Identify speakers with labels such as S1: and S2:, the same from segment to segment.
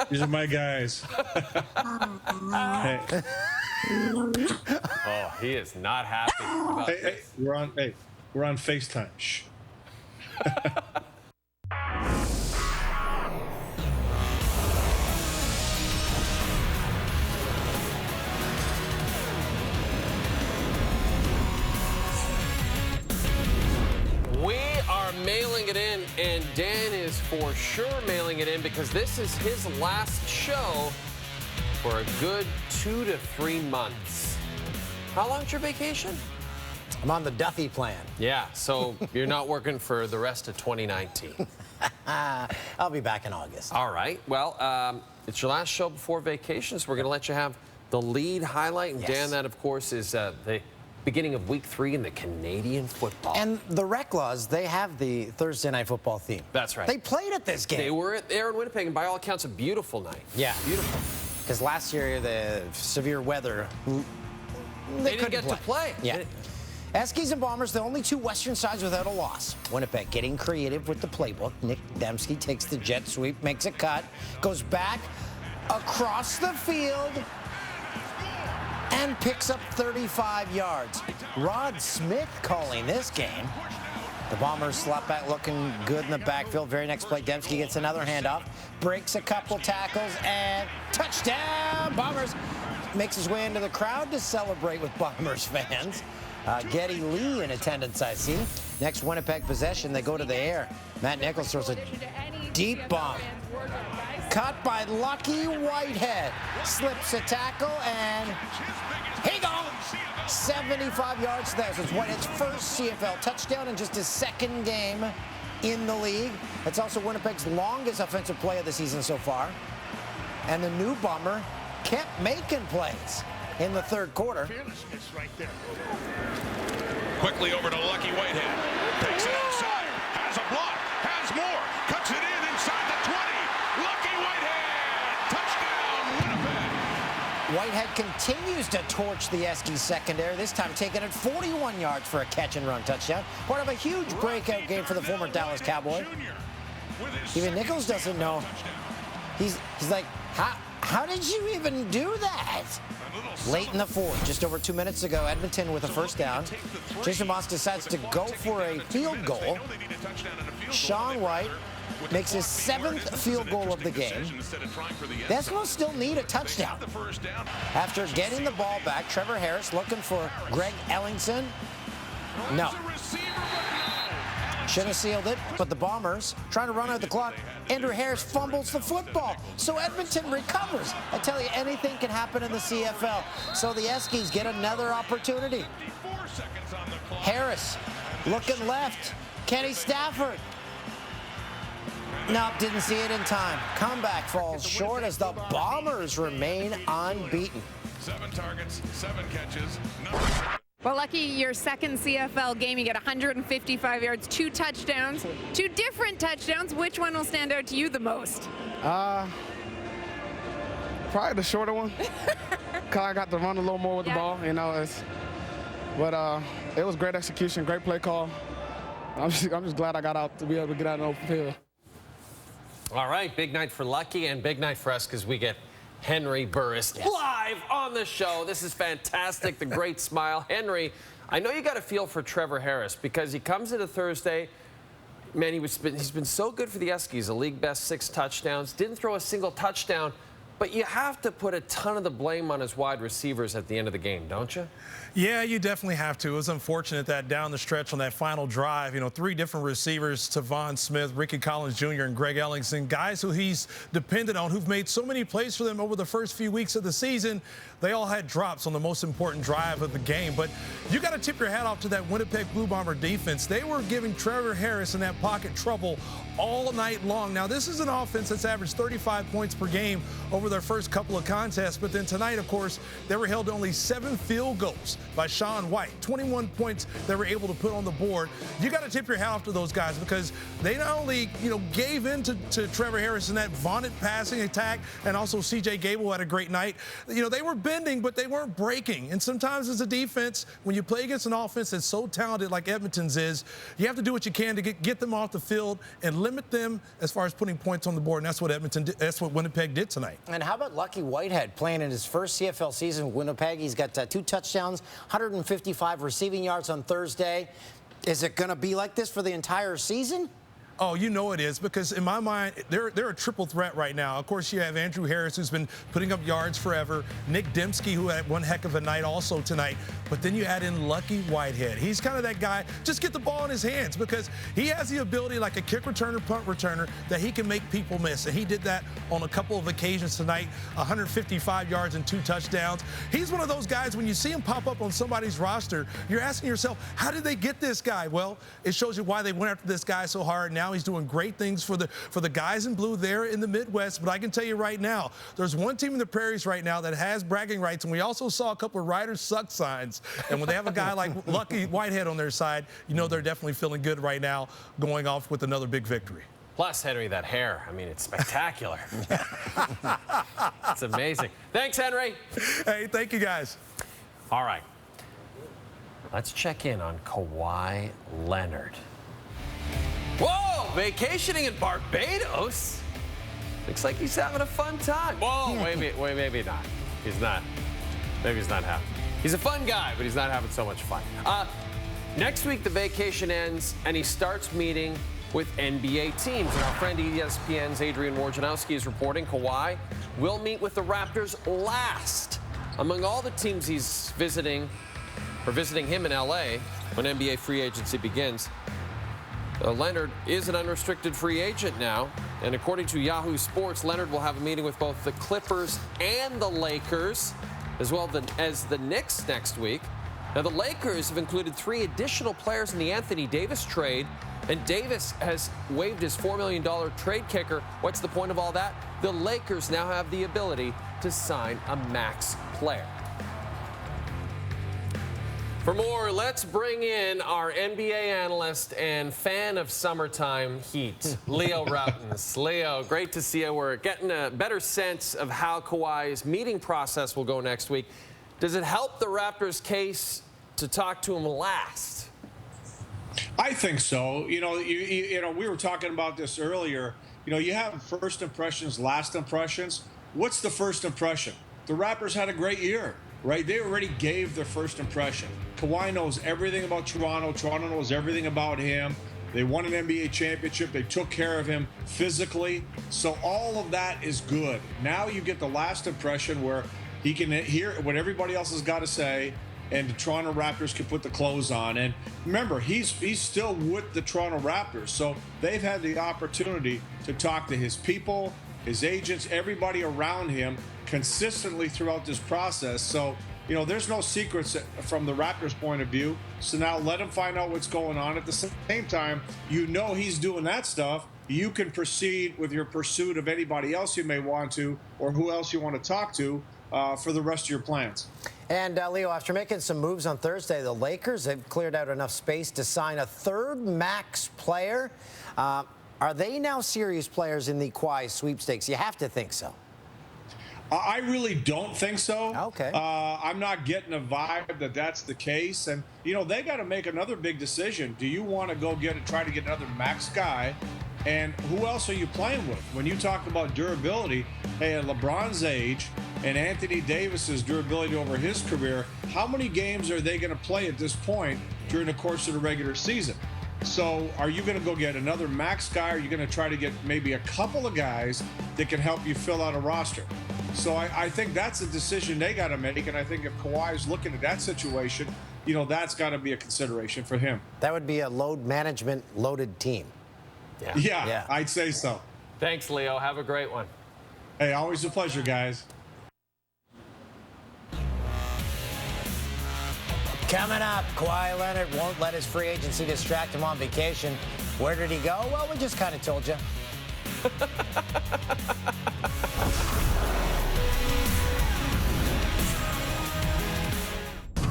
S1: These are my guys. Hey.
S2: Oh, he is not happy about this.
S1: We're on FaceTime. Shh.
S2: We are mailing it in, and Dan is for sure mailing it in because this is his last show for a good 2 to 3 months. How long's your vacation?
S3: I'm on the Duffy plan.
S2: Yeah, so you're not working for the rest of 2019.
S3: I'll be back in August.
S2: All right. Well, it's your last show before vacation, so we're going to let you have the lead highlight. And
S3: Yes.
S2: Dan, that, of course, is the beginning of Week 3 in the Canadian football.
S3: And the Reclaws, they have the Thursday Night Football theme.
S2: That's right.
S3: They played at this game.
S2: They were there in Winnipeg, and by all accounts, a beautiful night.
S3: Yeah.
S2: Beautiful.
S3: Because last year, the severe weather,
S2: They didn't get to play.
S3: Yeah. Eskies and Bombers, the only two Western sides without a loss. Winnipeg getting creative with the playbook. Nick Dembski takes the jet sweep, makes a cut, goes back across the field, and picks up 35 yards. Rod Smith calling this game. The Bombers slap back looking good in the backfield. Very next play, Dembski gets another handoff, breaks a couple tackles, and touchdown! Bombers makes his way into the crowd to celebrate with Bombers fans. Geddy Lee in attendance, I see. Next Winnipeg possession, they go to the air. Matt Nichols throws a deep bomb. Caught by Lucky Whitehead. Slips a tackle, and he goes. 75 yards to that. So it's Whitehead's first CFL touchdown in just his second game in the league. It's also Winnipeg's longest offensive play of the season so far. And the new Bomber kept making plays in the third quarter.
S4: Fearlessness right there. Quickly over to Lucky Whitehead. Takes it outside. Has a block. Has more. Cuts it in inside the 20. Lucky Whitehead. Touchdown, Winnipeg.
S3: Whitehead continues to torch the Eskies secondary, this time taking it 41 yards for a catch-and-run touchdown. Part of a huge breakout game for the former Dallas Cowboy. Even Nichols doesn't know. He's like, how did you even do that? Late in the fourth, just over 2 minutes ago, Edmonton with a first down. Jason Moss decides to go for a field goal. Sean White makes his 7th field goal of the game. The Eskimos still need a touchdown. After getting the ball back, Trevor Harris looking for Greg Ellingson. No. Should have sealed it, but the Bombers trying to run out the clock. Andrew Harris fumbles the football, so Edmonton recovers. I tell you, anything can happen in the CFL. So the Eskies get another opportunity. Harris looking left. Kenny Stafford. Nope, didn't see it in time. Comeback falls short as the Bombers remain unbeaten.
S4: 7 targets, 7 catches.
S5: Well, Lucky, your second CFL game, you get 155 yards, 2 touchdowns, 2 different touchdowns. Which one will stand out to you the most?
S6: Probably the shorter one. Cause I got to run a little more with the ball, you know. But it was great execution, great play call. I'm just glad I got out to be able to get out in the open field.
S2: All right, big night for Lucky and big night for us because we get Henry Burris live on the show. This is fantastic, the great smile. Henry, I know you got a feel for Trevor Harris because he comes into Thursday. Man, he's been so good for the Eskies, a league best 6 touchdowns. Didn't throw a single touchdown, but you have to put a ton of the blame on his wide receivers at the end of the game, don't you?
S7: Yeah, you definitely have to. It was unfortunate that down the stretch on that final drive, 3 different receivers, Tavon Smith, Ricky Collins Jr., and Greg Ellingson, guys who he's dependent on, who've made so many plays for them over the first few weeks of the season. They all had drops on the most important drive of the game. But you got to tip your hat off to that Winnipeg Blue Bomber defense. They were giving Trevor Harris in that pocket trouble all night long. Now, this is an offense that's averaged 35 points per game over their first couple of contests. But then tonight, of course, they were held to only 7 field goals by Sean White. 21 points they were able to put on the board. You got to tip your hat off to those guys because they not only, gave in to Trevor Harris in that vaunted passing attack, and also C.J. Gable had a great night. They were bending, but they weren't breaking. And sometimes as a defense, when you play against an offense that's so talented like Edmonton's is, you have to do what you can to get them off the field and limit them as far as putting points on the board, and that's what that's what Winnipeg did tonight.
S3: And how about Lucky Whitehead playing in his first CFL season with Winnipeg? He's got 2 touchdowns, 155 receiving yards on Thursday. Is it going to be like this for the entire season?
S7: Oh, you know it is, because in my mind, they're a triple threat right now. Of course, you have Andrew Harris, who's been putting up yards forever. Nick Dembski, who had one heck of a night also tonight. But then you add in Lucky Whitehead. He's kind of that guy, just get the ball in his hands, because he has the ability, like a kick returner, punt returner, that he can make people miss. And he did that on a couple of occasions tonight, 155 yards and 2 touchdowns. He's one of those guys, when you see him pop up on somebody's roster, you're asking yourself, how did they get this guy? Well, it shows you why they went after this guy so hard. Now he's doing great things for the guys in blue there in the Midwest. But I can tell you right now, there's one team in the Prairies right now that has bragging rights, and we also saw a couple of Riders suck signs. And when they have a guy like Lucky Whitehead on their side, you know they're definitely feeling good right now, going off with another big victory.
S2: Plus, Henry, that hair, I mean, it's spectacular. It's amazing. Thanks, Henry.
S7: Hey, thank you, guys.
S2: All right. Let's check in on Kawhi Leonard. Whoa, vacationing in Barbados? Looks like he's having a fun time. Whoa, maybe not. He's not. Maybe he's not having. He's a fun guy, but he's not having so much fun. Next week, the vacation ends, and he starts meeting with NBA teams. And our friend ESPN's Adrian Wojnarowski is reporting Kawhi will meet with the Raptors last among all the teams he's visiting, or visiting him in LA when NBA free agency begins. Leonard is an unrestricted free agent now, and according to Yahoo Sports, Leonard will have a meeting with both the Clippers and the Lakers, as well as the Knicks next week. Now, the Lakers have included 3 additional players in the Anthony Davis trade, and Davis has waived his $4 million trade kicker. What's the point of all that? The Lakers now have the ability to sign a max player. For more, let's bring in our NBA analyst and fan of summertime heat, Leo Routens. Leo, great to see you. We're getting a better sense of how Kawhi's meeting process will go next week. Does it help the Raptors' case to talk to him last?
S1: I think so. You know, we were talking about this earlier. You know, you have first impressions, last impressions. What's the first impression? The Raptors had a great year, right? They already gave their first impression. Kawhi knows everything about Toronto. Toronto knows everything about him. They won an NBA championship. They took care of him physically. So all of that is good. Now you get the last impression where he can hear what everybody else has got to say, and the Toronto Raptors can put the clothes on. And remember, he's still with the Toronto Raptors. So they've had the opportunity to talk to his people, his agents, everybody around him consistently throughout this process. So, you know, there's no secrets from the Raptors' point of view. So now let him find out what's going on. At the same time, you know he's doing that stuff. You can proceed with your pursuit of anybody else you may want to, or who else you want to talk to for the rest of your plans.
S3: And, Leo, after making some moves on Thursday, the Lakers have cleared out enough space to sign a 3rd max player. Are they now serious players in the Kawhi sweepstakes? You have to think so.
S1: I really don't think so.
S3: Okay.
S1: I'm not getting a vibe that that's the case. And, you know, they got to make another big decision. Do you want to go try to get another max guy? And who else are you playing with? When you talk about durability, hey, at LeBron's age and Anthony Davis's durability over his career, how many games are they going to play at this point during the course of the regular season? So are you going to go get another max guy, or are you going to try to get maybe a couple of guys that can help you fill out a roster? So I think that's a decision they got to make, and I think if Kawhi's looking at that situation, you know, that's got to be a consideration for him.
S3: That would be a load management loaded team.
S1: Yeah, I'd say so.
S2: Thanks, Leo. Have a great one.
S1: Hey, always a pleasure, guys.
S3: Coming up, Kawhi Leonard won't let his free agency distract him on vacation. Where did he go? Well, we just kind of told you.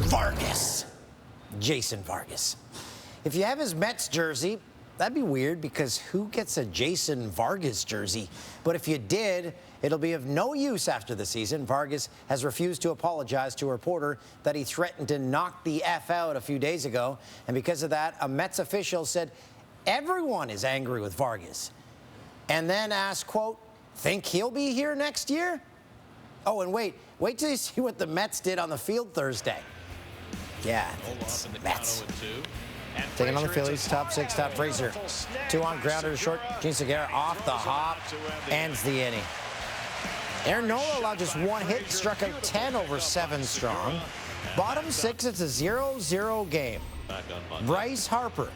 S3: Vargas. Jason Vargas. If you have his Mets jersey, that'd be weird, because who gets a Jason Vargas jersey? But if you did, it'll be of no use after the season. Vargas has refused to apologize to a reporter that he threatened to knock the F out a few days ago. And because of that, a Mets official said Everyone is angry with Vargas. And then ask, quote, think he'll be here next year? Oh, and wait till you see what the Mets did on the field Thursday. Yeah, it's Mets. Taking on the Phillies, top 6, top Frazier. 2 on grounder to short. Gene Segura off the hop, ends the inning. Aaron Nola allowed just 1 hit, struck out 10 over 7 strong. Bottom 6, it's a 0-0 game. Bryce Harper,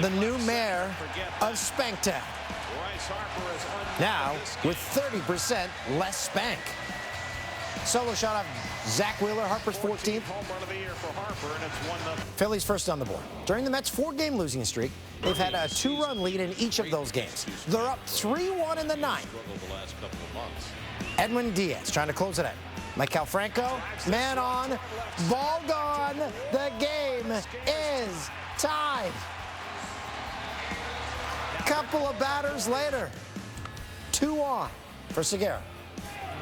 S3: the new mayor of Spanktown. Now with 30% less spank. Solo shot off Zach Wheeler, Harper's 14th. Phillies first on the board. During the Mets' 4-game losing streak, they've had a 2-run lead in each of those games. They're up 3-1 in the 9th. Edwin Diaz trying to close it out. Michael Franco, man on, ball gone. The game is tied. Couple of batters later, 2 on for Segura.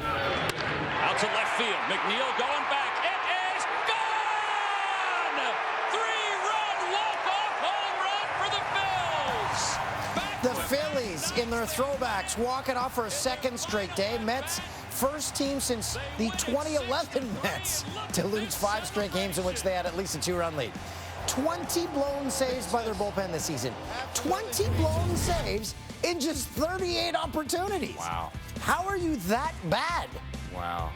S8: Out to left field. McNeil going back. It is gone! 3-run walk-off home run for the Phils.
S3: The Phillies in their throwbacks walking off for a 2nd straight day. Mets first team since the 2011 Mets to lose 5 straight games in which they had at least a 2-run lead. 20 blown saves by their bullpen this season. 20 blown saves in just 38 opportunities.
S2: Wow.
S3: How are you that bad?
S2: Wow.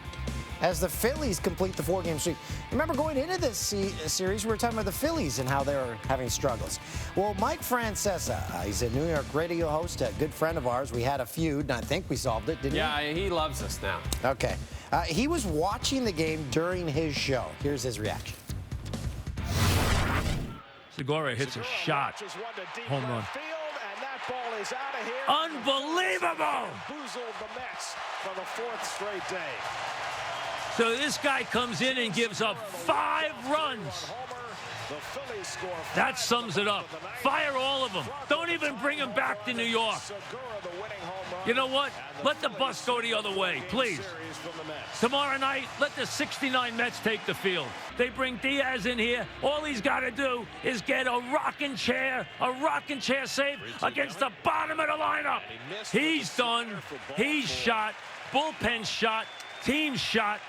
S3: As the Phillies complete the 4-game streak. Remember, going into this series, we were talking about the Phillies and how they were having struggles. Well, Mike Francesa, he's a New York radio host, a good friend of ours. We had a feud, and I think we solved it, didn't we?
S2: Yeah, he loves us now.
S3: Okay. He was watching the game during his show. Here's his reaction.
S9: Segura hits a shot. Home run. Unbelievable!
S10: For the 4th straight day.
S9: So this guy comes in and gives up 5 runs. That sums it up. Fire all of them. Don't even bring them back to New York. You know what? Let the bus go the other way, please. Tomorrow night, let the 69 Mets take the field. They bring Diaz in here. All he's got to do is get a rocking chair save against the bottom of the lineup. He's done. He's shot. Bullpen shot. Team shot.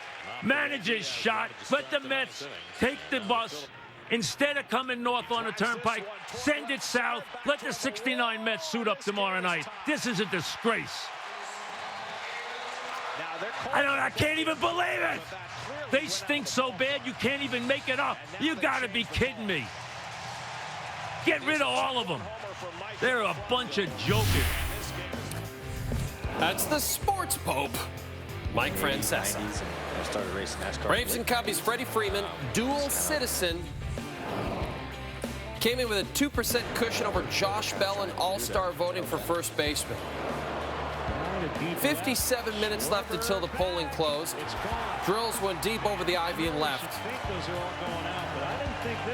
S9: Manager's shot. Let the Mets take the bus. Instead of coming north on the turnpike, send it south. Let the 69 Mets suit up tomorrow night. This is a disgrace. I can't even believe it. They stink so bad you can't even make it up. You got to be kidding me. Get rid of all of them. They're a bunch of jokers.
S2: That's the sports pope, Mike Francesa. Braves and Cubbies, Freddie Freeman, dual citizen, came in with a 2% cushion over Josh Bell in all-star voting for first baseman. 57 minutes left until the polling closed. Drills went deep over the ivy and left.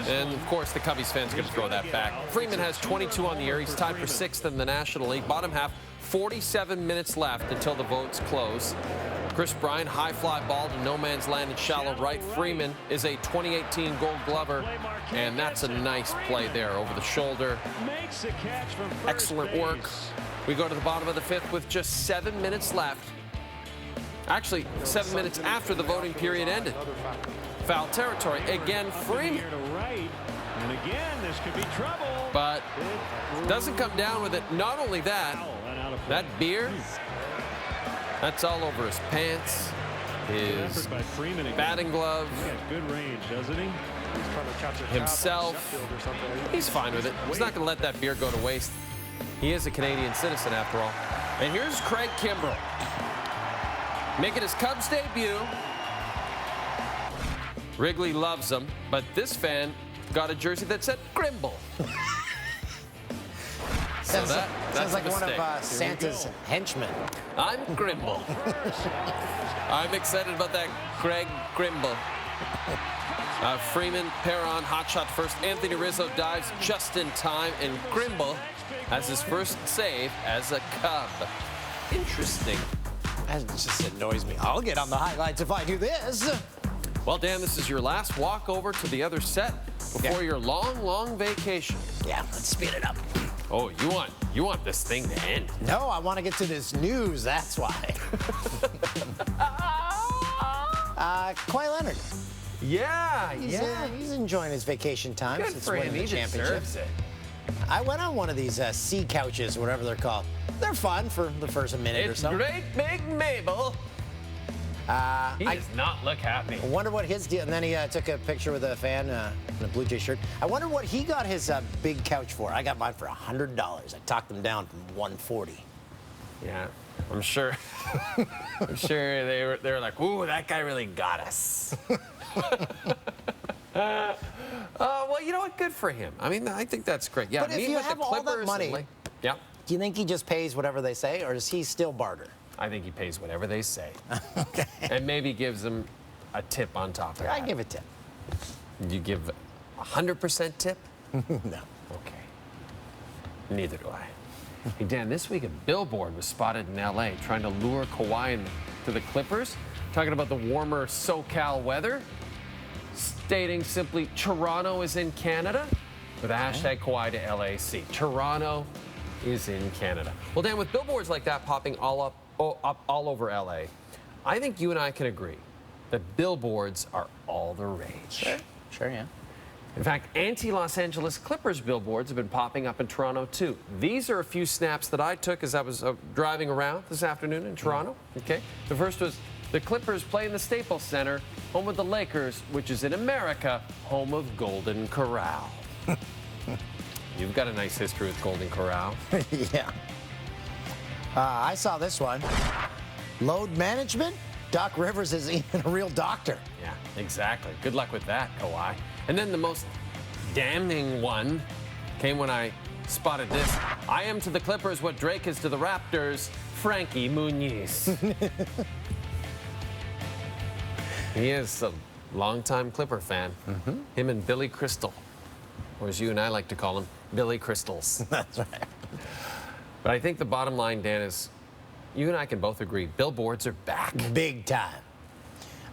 S2: And, of course, the Cubbies fans are going to throw that back. Freeman has 22 on the year. He's tied for 6th in the National League. Bottom half, 47 minutes left until the votes close. Chris Bryant, high fly ball to no man's land in shallow right. Freeman is a 2018 Gold Glover, and that's a nice play there over the shoulder. Excellent work. We go to the bottom of the 5th with just 7 minutes left. Actually, 7 minutes after the voting period ended. Foul territory. Again, Freeman. But doesn't come down with it. Not only that, that beer, that's all over his pants, his batting glove, himself. He's fine with it. He's not going to let that beer go to waste. He is a Canadian citizen, after all. And here's Craig Kimbrell, making his Cubs debut. Wrigley loves him, but this fan got a jersey that said Grimble. So that's
S3: like one of Santa's henchmen.
S2: I'm Grimble. I'm excited about that Craig Grimble. Freeman, Perron, hot shot first. Anthony Rizzo dives just in time, and Grimble has his first save as a Cub. Interesting.
S3: That just annoys me. I'll get on the highlights if I do this.
S2: Well, Dan, this is your last walk over to the other set. before your long, long vacation.
S3: Yeah, let's speed it up.
S2: Oh, you want this thing to end?
S3: No, I want to get to this news. That's why. Kawhi Leonard.
S2: Yeah,
S3: He's enjoying his vacation time
S2: Good
S3: since
S2: for him.
S3: winning the
S2: He
S3: championship.
S2: deserves it.
S3: I went on one of these sea couches, whatever they're called. They're fun for the first minute or
S2: It's
S3: so.
S2: great big Mabel. He does not look happy.
S3: I wonder what his deal. And then he took a picture with a fan in a Blue Jay shirt. I wonder what he got his big couch for. I got mine for $100. I talked them down from $140.
S2: Yeah, I'm sure. I'm sure they were like, "Ooh, that guy really got us." Well, you know what? Good for him. I mean, I think that's great. Yeah,
S3: But if
S2: me
S3: you
S2: with
S3: have
S2: the
S3: all that
S2: Clippers
S3: money-
S2: and, like, yeah,
S3: Do you think he just pays whatever they say, or does he still barter?
S2: I think he pays whatever they say,
S3: Okay.
S2: and maybe gives them a tip on top of that.
S3: I give a tip.
S2: You give 100% tip?
S3: No.
S2: Okay. Neither do I. Hey, Dan, this week a billboard was spotted in L.A. trying to lure Kawhi to the Clippers, talking about the warmer SoCal weather, stating simply, Toronto is in Canada, with a hashtag Kawhi to LAC. Toronto is in Canada. Well, Dan, with billboards like that popping all over L.A., I think you and I can agree that billboards are all the rage.
S3: Sure, yeah.
S2: In fact, anti-Los Angeles Clippers billboards have been popping up in Toronto, too. These are a few snaps that I took as I was driving around this afternoon in Toronto. Okay. The first was, the Clippers play in the Staples Center, home of the Lakers, which is in America, home of Golden Corral. You've got a nice history with Golden Corral.
S3: Yeah. I saw this one. Load management? Doc Rivers isn't even a real doctor.
S2: Yeah, exactly. Good luck with that, Kawhi. And then the most damning one came when I spotted this. I am to the Clippers what Drake is to the Raptors, Frankie Muniz. He is a longtime Clipper fan. Him and Billy Crystal, or as you and I like to call him, Billy Crystals.
S3: That's right.
S2: But I think the bottom line, Dan, is you and I can both agree billboards are back.
S3: Big time.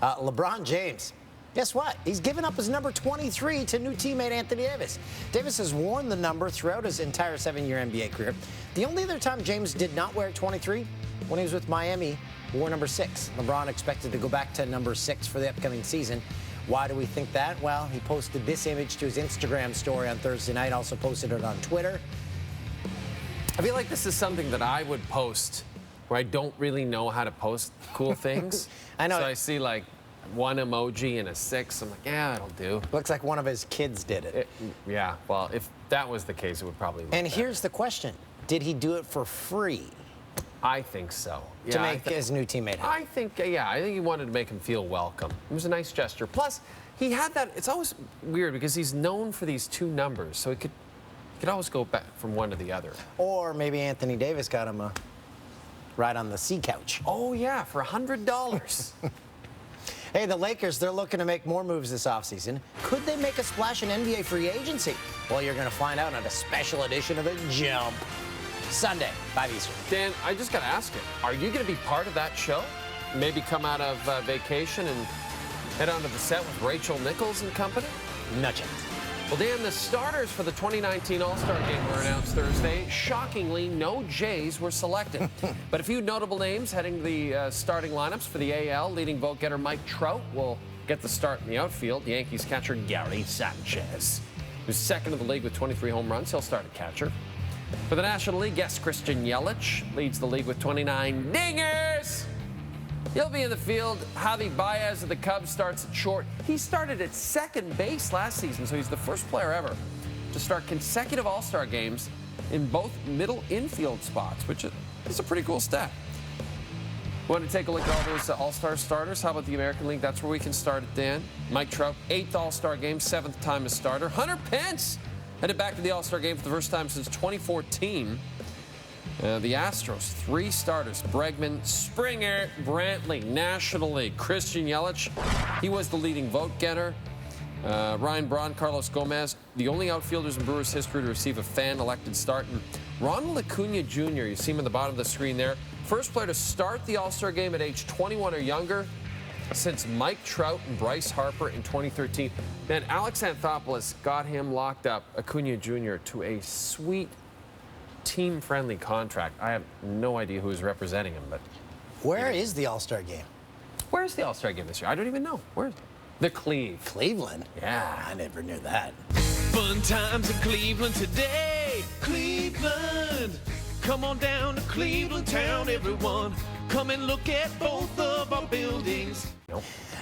S3: LeBron James. Guess what? He's given up his number 23 to new teammate Anthony Davis. Davis has worn the number throughout his entire 7-year NBA career. The only other time James did not wear 23, when he was with Miami, wore number 6. LeBron expected to go back to number 6 for the upcoming season. Why do we think that? Well, he posted this image to his Instagram story on Thursday night, also posted it on Twitter.
S2: I feel like this is something that I would post where I don't really know how to post cool things.
S3: I know.
S2: So I see like one emoji and a 6. I'm like, yeah, it'll do.
S3: Looks like one of his kids did it.
S2: Yeah, well, if that was the case, it would probably look
S3: And
S2: better.
S3: here's the question. Did he do it for free
S2: I think so.
S3: to make his new teammate happy?
S2: I think he wanted to make him feel welcome. It was a nice gesture. Plus, he had that. It's always weird because he's known for these 2 numbers, so he could always go back from one to the other.
S3: Or maybe Anthony Davis got him a ride on the sea couch.
S2: Oh, yeah, for $100.
S3: Hey, the Lakers, they're looking to make more moves this offseason. Could they make a splash in NBA free agency? Well, you're going to find out on a special edition of The Jump. Sunday, 5 Eastern.
S2: Dan, I just got to ask you, are you going to be part of that show? Maybe come out of vacation and head onto the set with Rachel Nichols and company?
S3: No chance.
S2: Well, Dan, the starters for the 2019 All-Star Game were announced Thursday. Shockingly, no Jays were selected. But a few notable names heading to the starting lineups for the AL. Leading vote getter Mike Trout will get the start in the outfield. The Yankees catcher Gary Sanchez, who's second in the league with 23 home runs. He'll start at catcher. For the National League, yes, Christian Yelich leads the league with 29 dingers. He'll be in the field. Javi Baez of the Cubs starts at short. He started at second base last season, so he's the first player ever to start consecutive All-Star games in both middle infield spots, which is a pretty cool stat. Want to take a look at all those All-Star starters? How about the American League? That's where we can start it, Dan. Mike Trout, 8th All-Star game, 7th time as starter. Hunter Pence headed back to the All-Star game for the first time since 2014. The Astros, 3 starters, Bregman, Springer, Brantley, National League. Christian Yelich, he was the leading vote getter. Ryan Braun, Carlos Gomez, the only outfielders in Brewers history to receive a fan-elected start. And Ronald Acuna Jr., you see him at the bottom of the screen there, first player to start the All-Star game at age 21 or younger. since Mike Trout and Bryce Harper in 2013. Man, Alex Anthopoulos got him locked up, Acuna Jr., to a sweet team-friendly contract. I have no idea who is representing him, but...
S3: Where is the All-Star game?
S2: Where's the All-Star game this year? I don't even know. Where's the
S3: Cleveland?
S2: Yeah.
S3: I never knew that.
S11: Fun times in Cleveland today. Cleveland. Come on down to Cleveland town, everyone. Come and look at both of our buildings.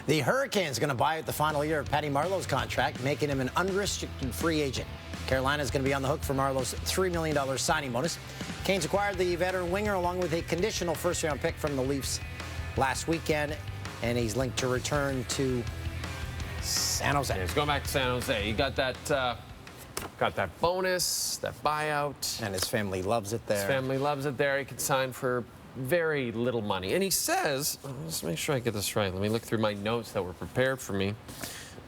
S3: The Hurricanes going to buy out the final year of Patty Marleau's contract, making him an unrestricted free agent. Carolina's going to be on the hook for Marleau's $3 million signing bonus. Canes acquired the veteran winger along with a conditional first-round pick from the Leafs last weekend, and he's linked to return to San Jose.
S2: Yeah, he's going back to San Jose. He got that bonus, that buyout.
S3: And his family loves it there.
S2: His family loves it there. He could sign for very little money. And he says, let's make sure I get this right. Let me look through my notes that were prepared for me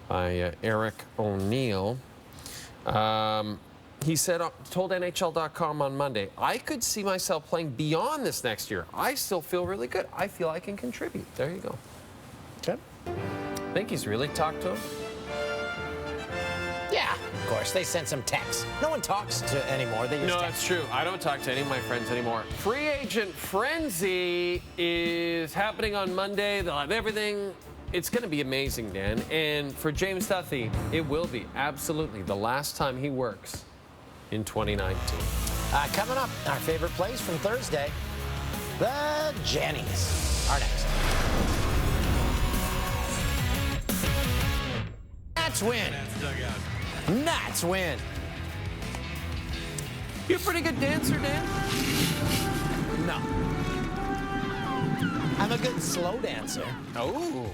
S2: by Eric O'Neill. He said, told NHL.com on Monday, I could see myself playing beyond this next year. I still feel really good. I feel I can contribute. There you go.
S3: Okay.
S2: I think he's really talked to him.
S3: Yeah, of course. They sent some texts. No one talks to anymore. They just
S2: No,
S3: text.
S2: that's true. I don't talk to any of my friends anymore. Free agent frenzy is happening on Monday. They'll have everything. It's going to be amazing, Dan. And for James Duthie, it will be absolutely the last time he works in 2019.
S3: Coming up, our favorite plays from Thursday, the Jannies are next. Nats win. Nats win.
S2: You're a pretty good dancer, Dan.
S3: No. I'm a good slow dancer.
S2: Oh.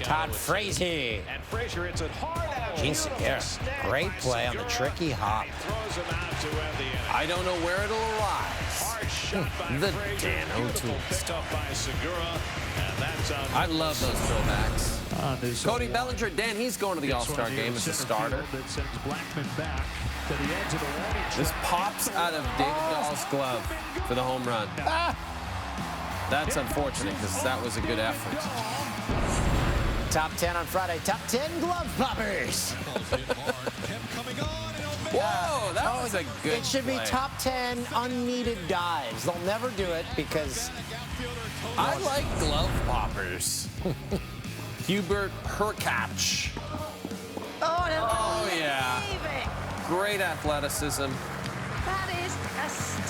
S3: Todd Frazier.
S10: And Frazier hits it hard out.
S3: Gene Segura. Great play on the tricky hop.
S10: Throws him out to end the inning.
S2: I don't know where it'll rise.
S10: Hard shot by
S2: The
S10: Frazier.
S2: Dan
S10: Beautiful
S2: O'Toole.
S10: picked up by Segura, and that's on.
S2: I love those throwbacks. Cody Bellinger, Dan, he's going to the All-Star game as a starter. This pops out of David Dahl's glove for the home run. That's unfortunate because that was a good effort.
S3: Top 10 on Friday. Top 10 glove poppers.
S2: Whoa, that was a good
S3: It should be
S2: play.
S3: top 10 unneeded dives. They'll never do it because...
S2: I like glove poppers. Hubert Hurkacz. Oh, yeah. Great athleticism.
S12: That is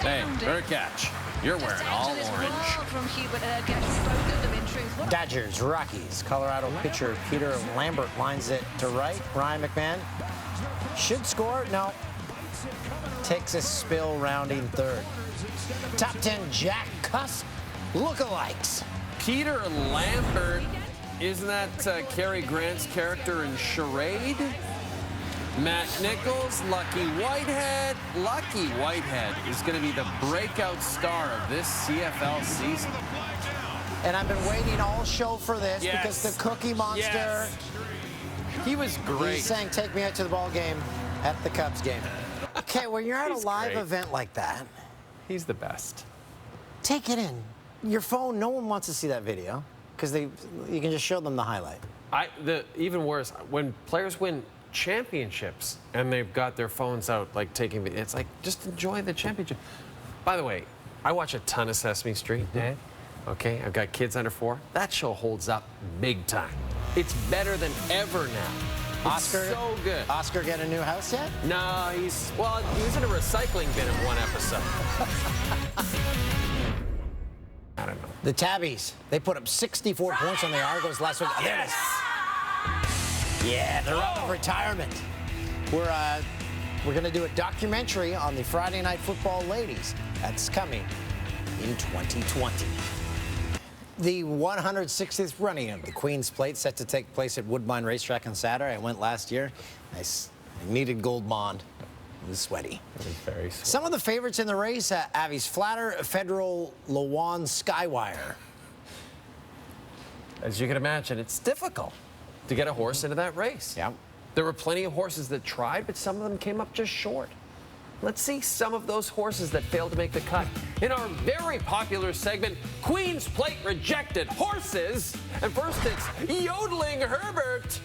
S2: Hey,
S12: astounding.
S2: Hurkacz, you're wearing all orange.
S12: From Hubert Hurkacz. We've spoken of them in truth. What a
S3: Dodgers, Rockies. Colorado pitcher Peter Lambert lines it to right. Ryan McMahon should score. No. Takes a spill rounding third. Top 10 Jack Cuss lookalikes.
S2: Peter Lambert, isn't that Cary Grant's character in Charade? Matt Nichols, Lucky Whitehead. Lucky Whitehead is going to be the breakout star of this CFL season.
S3: And I've been waiting all show for this because the Cookie Monster,
S2: Yes. He was great.
S3: he's saying, take me out to the ball game at the Cubs game. Okay, when you're at a
S2: He's
S3: live
S2: great.
S3: event like that,
S2: He's the best.
S3: take it in. Your phone, no one wants to see that video because you can just show them the highlight.
S2: Even worse, when players win championships and they've got their phones out like taking it's like just enjoy the championship. By the way, I watch a ton of Sesame Street, Dan. Okay, I've got kids under 4. That show holds up big time. It's better than ever now. It's so good.
S3: Oscar get a new house yet?
S2: No, he was in a recycling bin in one episode. I don't know.
S3: The Tabbies, they put up 64 points on the Argos last week. Oh, there it is. Yeah, they're out of retirement. We're going to do a documentary on the Friday Night Football ladies. That's coming in 2020. The 160th running of the Queen's Plate set to take place at Woodbine Racetrack on Saturday. I went last year. I needed Gold Bond. It was sweaty.
S2: It was very sweet.
S3: Some of the favorites in the race, Avi's Flatter, Federal, Lawan, Skywire.
S2: As you can imagine, it's difficult to get a horse into that race.
S3: Yeah.
S2: There were plenty of horses that tried, but some of them came up just short. Let's see some of those horses that failed to make the cut in our very popular segment, Queen's Plate Rejected Horses. And first, it's Yodeling Herbert.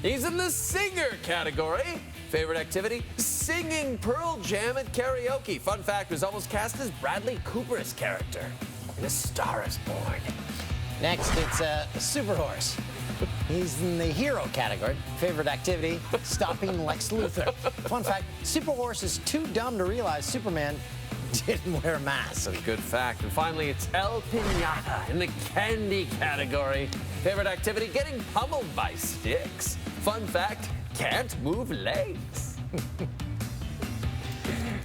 S2: He's in the singer category. Favorite activity? Singing Pearl Jam at karaoke. Fun fact, was almost cast as Bradley Cooper's character in A Star is Born.
S3: Next, it's a super horse. He's in the hero category. Favorite activity, stopping Lex Luthor. Fun fact, Super Horse is too dumb to realize Superman didn't wear a mask.
S2: That's a good fact. And finally, it's El Piñata in the candy category. Favorite activity, getting pummeled by sticks. Fun fact, can't move legs.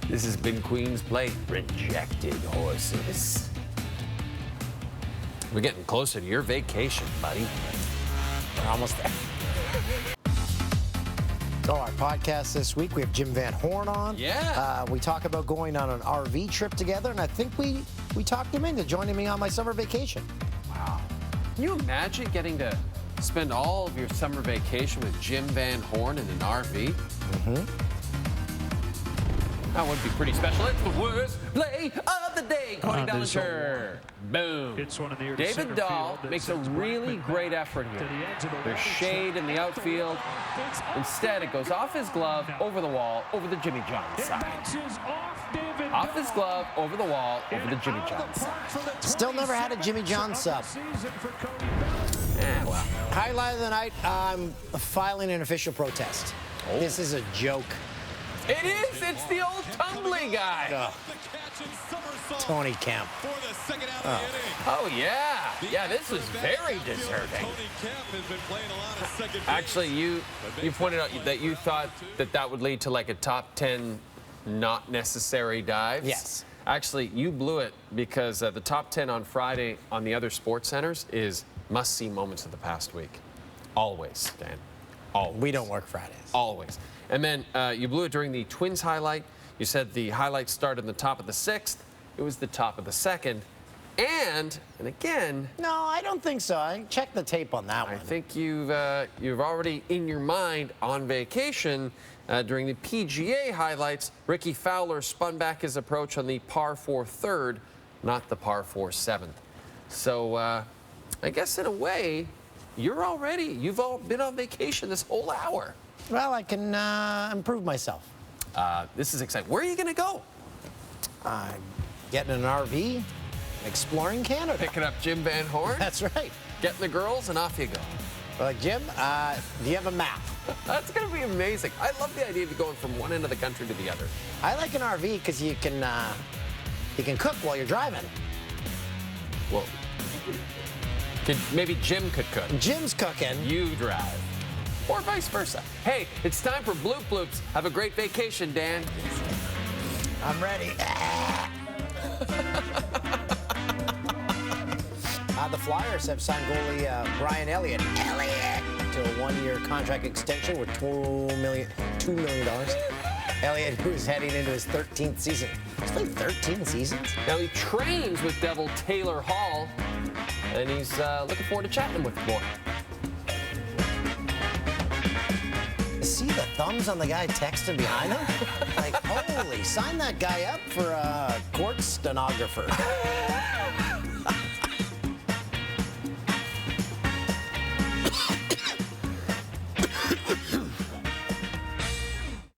S2: This has been Queen's Plate Rejected Horses. We're getting closer to your vacation, buddy.
S3: We're almost there. So our podcast this week, we have Jim Van Horn on.
S2: Yeah.
S3: We talk about going on an RV trip together, and I think we talked him into joining me on my summer vacation.
S2: Wow. Can you imagine getting to spend all of your summer vacation with Jim Van Horn in an RV?
S3: Mm-hmm.
S2: That would be pretty special. It's the worst play of the day. Cody Dellinger. Boom.
S8: Hits one in the air to
S2: David
S8: center
S2: Dahl
S8: field.
S2: makes a really great effort here. There's shade in the outfield. Instead, it goes off his glove, over the wall, over the Jimmy John side. Off his glove, over the wall, over the Jimmy John side.
S3: Still never had a Jimmy John sub.
S2: Well.
S3: Highlight of the night, I'm filing an official protest.
S2: Oh.
S3: This is a joke.
S2: It is. It's the old tumbly guy.
S3: Tony Kemp.
S2: Oh, yeah. Yeah, this was very deserving. Actually, you pointed out that you thought that would lead to like a top 10 not necessary dives.
S3: Yes.
S2: Actually, you blew it because the top 10 on Friday on the other sports centers is must-see moments of the past week. Always, Dan. Always.
S3: We don't work Fridays.
S2: Always. And then you blew it during the Twins highlight. You said the highlight started in the top of the 6th. It was the top of the 2nd. And again...
S3: No, I don't think so. I checked the tape on that one.
S2: I think you've already in your mind on vacation during the PGA highlights. Ricky Fowler spun back his approach on the par 4 3rd, not the par 4 7th. So I guess in a way, you've all been on vacation this whole hour.
S3: Well, I can improve myself.
S2: This is exciting. Where are you going to go?
S3: Getting an RV, exploring Canada.
S2: Picking up Jim Van Horn?
S3: That's right.
S2: Getting the girls, and off you go.
S3: Well, Jim, do you have a map?
S2: That's going to be amazing. I love the idea of going from one end of the country to the other.
S3: I like an RV because you can cook while you're driving.
S2: Well, maybe Jim could cook.
S3: Jim's cooking.
S2: You drive. Or vice versa. Hey, it's time for Bloop Bloops. Have a great vacation, Dan.
S3: I'm ready. The Flyers have signed goalie Brian Elliott to a one-year contract extension with $2 million. Elliott, who is heading into his 13th season. He's played 13 seasons?
S2: Now, he trains with Devil Taylor Hall, and he's looking forward to chatting with him more.
S3: See the thumbs on the guy texting behind him? Like, holy, sign that guy up for a court stenographer.